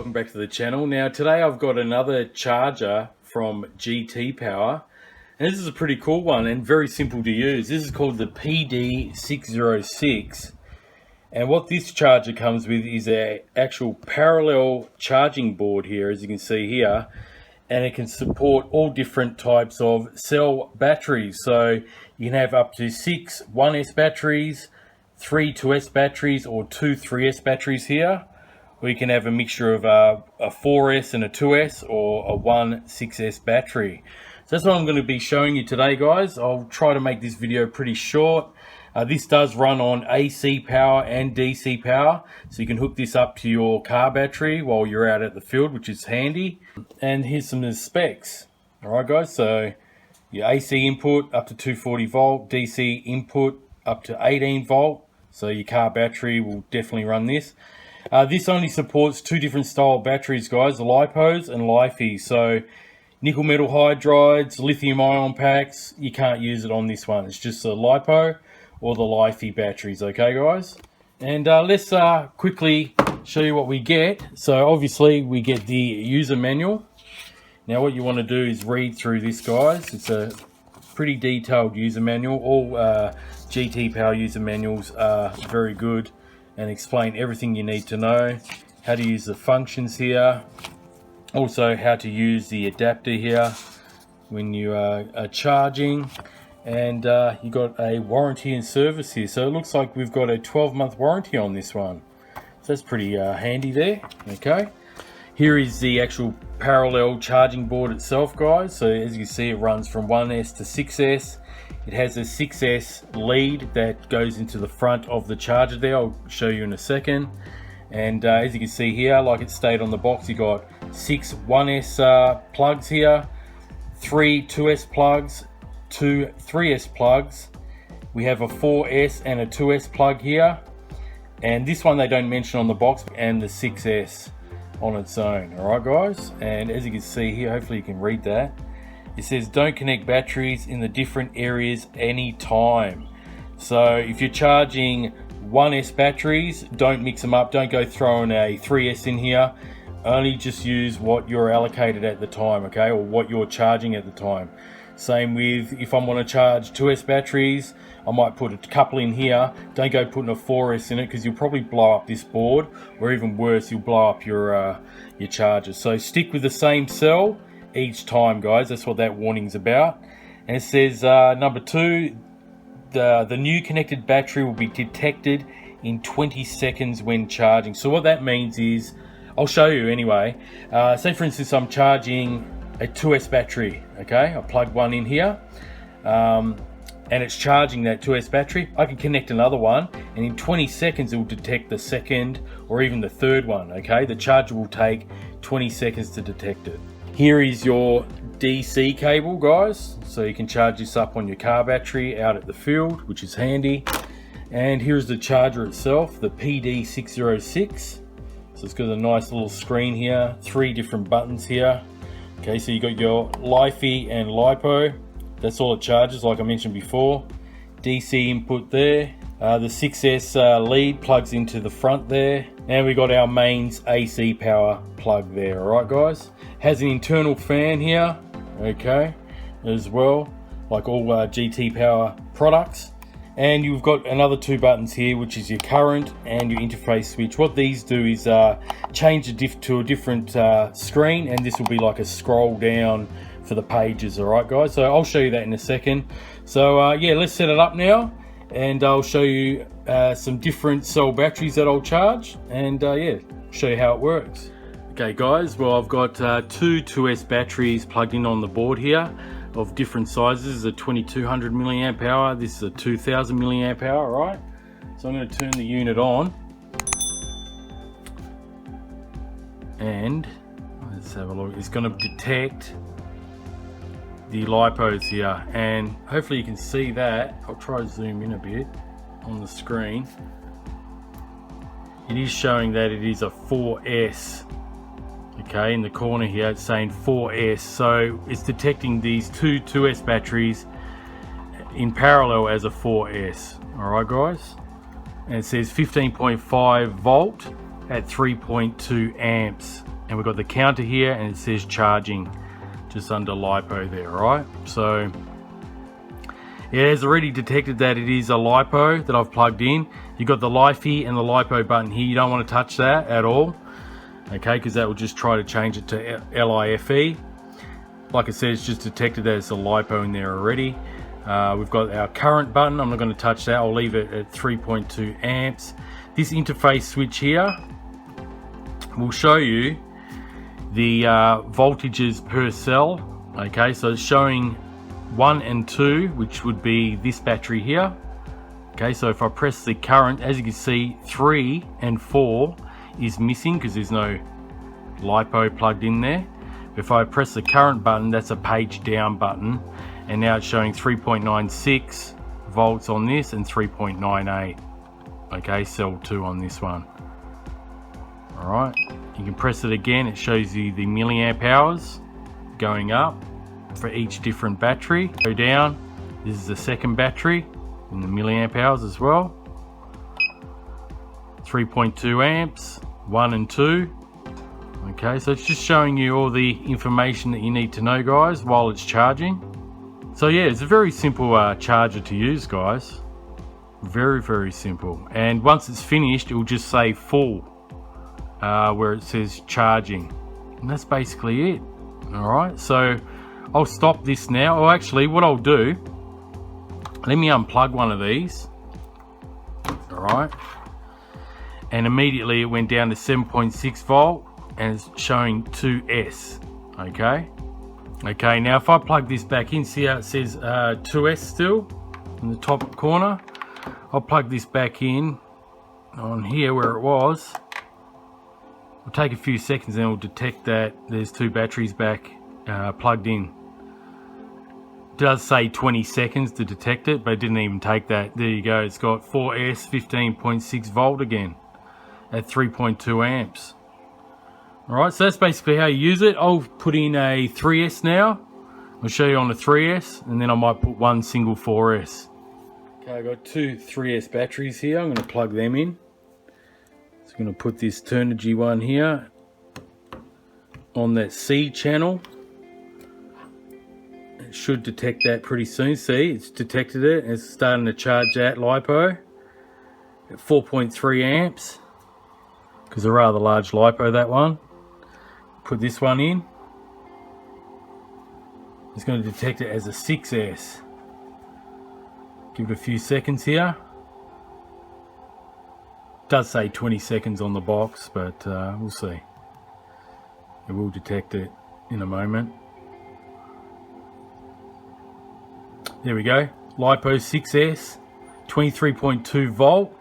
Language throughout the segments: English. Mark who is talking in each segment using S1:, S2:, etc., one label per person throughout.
S1: welcome back to the channel. Now today I've got another charger from GT Power, and this is a pretty cool one and very simple to use. This is called the PD606, and what this charger comes with is a actual parallel charging board here, as you can see here, and it can support all different types of cell batteries. So you can have up to 6 1S batteries, 3 2S batteries, or 2 3S batteries here. Or you can have a mixture of a 4S and a 2S, or a 1 6S battery. So that's what I'm going to be showing you today, guys. I'll try to make this video pretty short. This does run on AC power and DC power, so you can hook this up to your car battery while you're out at the field, which is handy. And here's some of the specs. Alright guys, so your AC input up to 240 volt, DC input up to 18 volt, so your car battery will definitely run this. This only supports 2 different style batteries, guys, the Lipos and Lipo. So nickel metal hydrides, lithium ion packs, you can't use it on this one. It's just the Lipo or the Lipo batteries, okay guys? And let's quickly show you what we get. So obviously we get the user manual. Now what you want to do is read through this, guys. It's a pretty detailed user manual. All GT Power user manuals are very good and explain everything you need to know. How to use the functions here. Also how to use the adapter here when you are charging. And you got a warranty and service here. So it looks like we've got a 12-month warranty on this one. So that's pretty handy there, okay? Here is the actual parallel charging board itself, guys. So as you see, it runs from 1S to 6S. It has a 6S lead that goes into the front of the charger there. I'll show you in a second. And as you can see here, like it stated on the box, you got 6 1S plugs here, 3 2S plugs, 2 3S plugs. We have a 4S and a 2S plug here. And this one they don't mention on the box, and the 6S on its own. Alright guys, and as you can see here, hopefully you can read that. It says don't connect batteries in the different areas anytime. So if you're charging 1S batteries, don't mix them up. Don't go throwing a 3S in here. Only just use what you're allocated at the time, okay, or what you're charging at the time. Same with if I want to charge 2S batteries, I might put a couple in here. Don't go putting a 4S in it, because you'll probably blow up this board, or even worse, you'll blow up your charger. So stick with the same cell each time, guys. That's what that warning's about. And it says number 2, the new connected battery will be detected in 20 seconds when charging. So what that means is, I'll show you anyway. Say for instance I'm charging a 2S battery, okay? I plug one in here, and it's charging that 2S battery. I can connect another one, and in 20 seconds it will detect the second or even the third one, okay? The charger will take 20 seconds to detect it. Here is your DC cable, guys, so you can charge this up on your car battery out at the field, which is handy. And here's the charger itself, the PD606. So it's got a nice little screen here, 3 different buttons here. Okay, so you got your Lipo and Lipo. That's all it charges, like I mentioned before. DC input there. The 6S lead plugs into the front there. And we got our mains AC power plug there, alright guys? Has an internal fan here, okay, as well, like all GT Power products. And you've got another 2 buttons here, which is your current and your interface switch. What these do is change to a different screen, and this will be like a scroll down for the pages, alright guys? So I'll show you that in a second. So yeah, let's set it up now, and I'll show you some different cell batteries that I'll charge, and yeah, show you how it works. Okay guys, well I've got 2 2S batteries plugged in on the board here, of different sizes. This is a 2200 milliamp hour, this is a 2000 milliamp hour, right? So I'm going to turn the unit on, and let's have a look. It's going to detect the Lipos here, and hopefully you can see that. I'll try to zoom in a bit on the screen. It is showing that it is a 4S. Okay, in the corner here it's saying 4S, so it's detecting these 2 2S batteries in parallel as a 4S. Alright guys, and it says 15.5 volt at 3.2 amps. and we've got the counter here, and it says charging just under LiPo there. Right, so it has already detected that it is a LiPo that I've plugged in. You've got the Life-y and the LiPo button here. You don't want to touch that at all, okay, because that will just try to change it to LIFE. Like I said, it's just detected that it's a LiPo in there already. We've got our current button. I'm not going to touch that. I'll leave it at 3.2 amps. This interface switch here will show you the voltages per cell. Okay, so it's showing 1 and 2, which would be this battery here. Okay, so if I press the current, as you can see, 3 and 4 is missing because there's no LiPo plugged in there. If I press the current button, that's a page down button, and now it's showing 3.96 volts on this and 3.98. Okay, cell 2 on this one. All right, you can press it again. It shows you the milliamp hours going up for each different battery. Go down, this is the second battery in the milliamp hours as well. 3.2 amps, 1 and 2. Okay, so it's just showing you all the information that you need to know, guys, while it's charging. So yeah, it's a very simple charger to use, guys. Very, very simple. And once it's finished, it will just say full, where it says charging. And that's basically it. All right, so I'll stop this now. Or actually, what I'll do, let me unplug one of these. All right. And immediately it went down to 7.6 volt. And it's showing 2S. Okay, now if I plug this back in, see how it says 2S still in the top corner? I'll plug this back in on here where it was. It'll take a few seconds and it'll detect that there's 2 batteries back plugged in. It does say 20 seconds to detect it, but it didn't even take that. There you go, it's got 4S 15.6 volt again at 3.2 amps. Alright, so that's basically how you use it. I'll put in a 3S now. I'll show you on the 3S, and then I might put one single 4S. Okay, I've got 2 3S batteries here. I'm going to plug them in. So I'm going to put this Turnigy one here on that C channel. It should detect that pretty soon. See, it's detected it. It's starting to charge that LiPo at 4.3 amps. Because a rather large LiPo, that one. Put this one in. It's going to detect it as a 6S. Give it a few seconds here. It does say 20 seconds on the box, but we'll see. It will detect it in a moment. There we go. LiPo 6S, 23.2 volt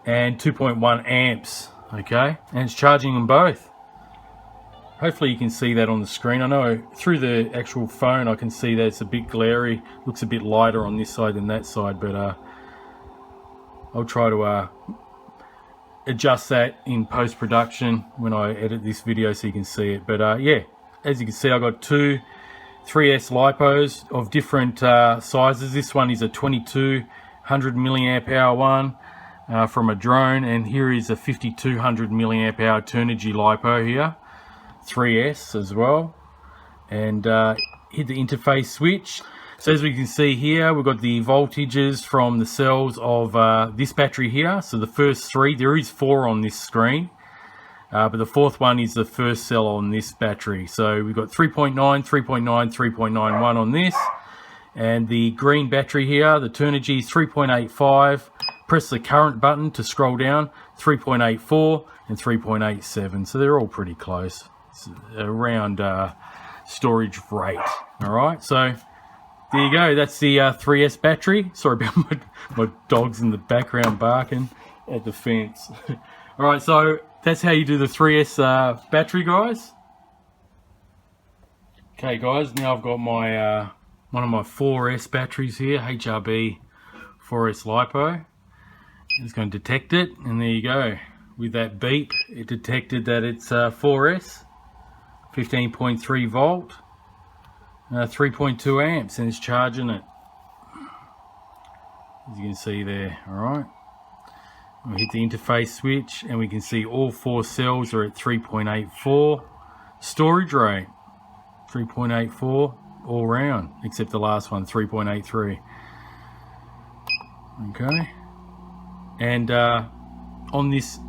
S1: and 2.1 amps. Okay, and it's charging them both. Hopefully you can see that on the screen. I know through the actual phone I can see that it's a bit glary. Looks a bit lighter on this side than that side, but I'll try to adjust that in post-production when I edit this video so you can see it. But yeah, as you can see, I've got 2 3S LiPos of different sizes. This one is a 2200 milliamp hour one from a drone, and here is a 5200 milliamp hour Turnigy LiPo here. 3S as well, and hit the interface switch. So as we can see here, we've got the voltages from the cells of this battery here. So the first 3, there is 4 on this screen, but the 4th one is the first cell on this battery. So we've got 3.9, 3.9, 3.91 on this, and the green battery here, the Turnigy, is 3.85. Press the current button to scroll down, 3.84 and 3.87. So they're all pretty close. Around storage rate. All right, so there you go. That's the 3S battery. Sorry about my dogs in the background barking at the fence. All right, so that's how you do the 3S battery, guys. Okay, guys, now I've got my one of my 4S batteries here, HRB 4S LiPo. It's going to detect it, and there you go. With that beep, it detected that it's 4S. 15.3 volt, 3.2 amps, and it's charging it, as you can see there. All right, We hit the interface switch and we can see all 4 cells are at 3.84. Storage rate 3.84 all round, except the last one 3.83. Okay, and on this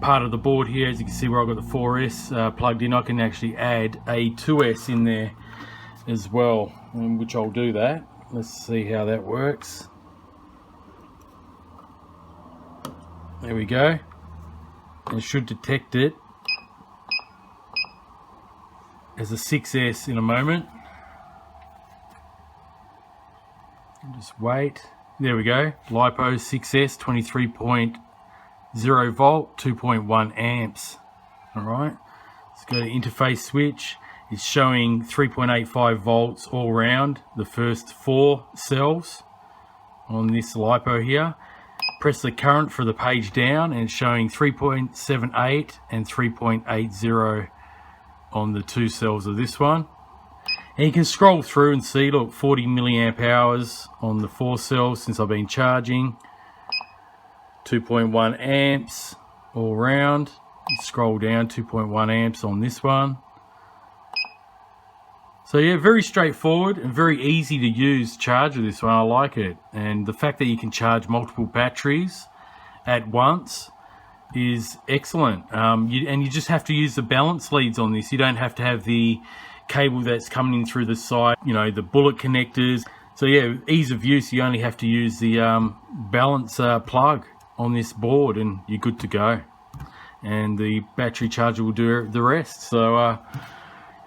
S1: part of the board here, as you can see where I've got the 4S plugged in, I can actually add a 2S in there as well, which I'll do that. Let's see how that works. There we go. It should detect it as a 6S in a moment. Just wait. There we go. Lipo 6S, 23.0 volt, 2.1 amps. All right. Let's go to interface switch. It's showing 3.85 volts all round the first 4 cells on this Lipo here. Press the current for the page down and it's showing 3.78 and 3.80 on the 2 cells of this one. And you can scroll through and see, look, 40 milliamp hours on the 4 cells since I've been charging. 2.1 amps all round. You scroll down, 2.1 amps on this one. So yeah, very straightforward and very easy to use charger, this one. I like it. And the fact that you can charge multiple batteries at once is excellent. And you just have to use the balance leads on this. You don't have to have the cable that's coming in through the side, you know, the bullet connectors. So yeah, ease of use, you only have to use the balance plug on this board and you're good to go. And the battery charger will do the rest. So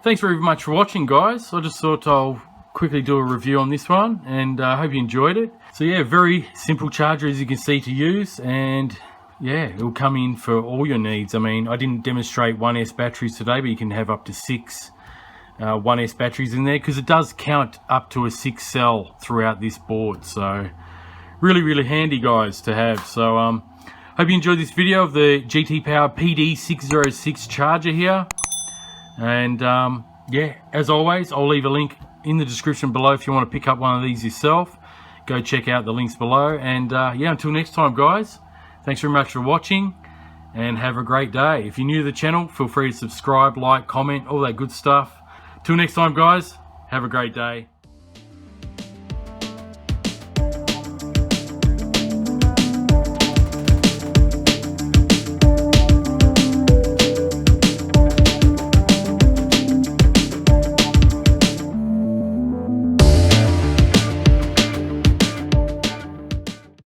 S1: thanks very much for watching, guys. I just thought I'll quickly do a review on this one, and I hope you enjoyed it. So yeah, very simple charger, as you can see, to use, and yeah, it'll come in for all your needs. I mean, I didn't demonstrate 1S batteries today, but you can have up to 6 1S batteries in there, because it does count up to a 6 cell throughout this board. So really handy, guys, to have. So hope you enjoyed this video of the GT Power PD606 charger here. And yeah, as always, I'll leave a link in the description below if you want to pick up one of these yourself. Go check out the links below. And yeah, until next time, guys, thanks very much for watching and have a great day. If you're new to the channel, feel free to subscribe, like, comment, all that good stuff. Till next time, guys, have a great day.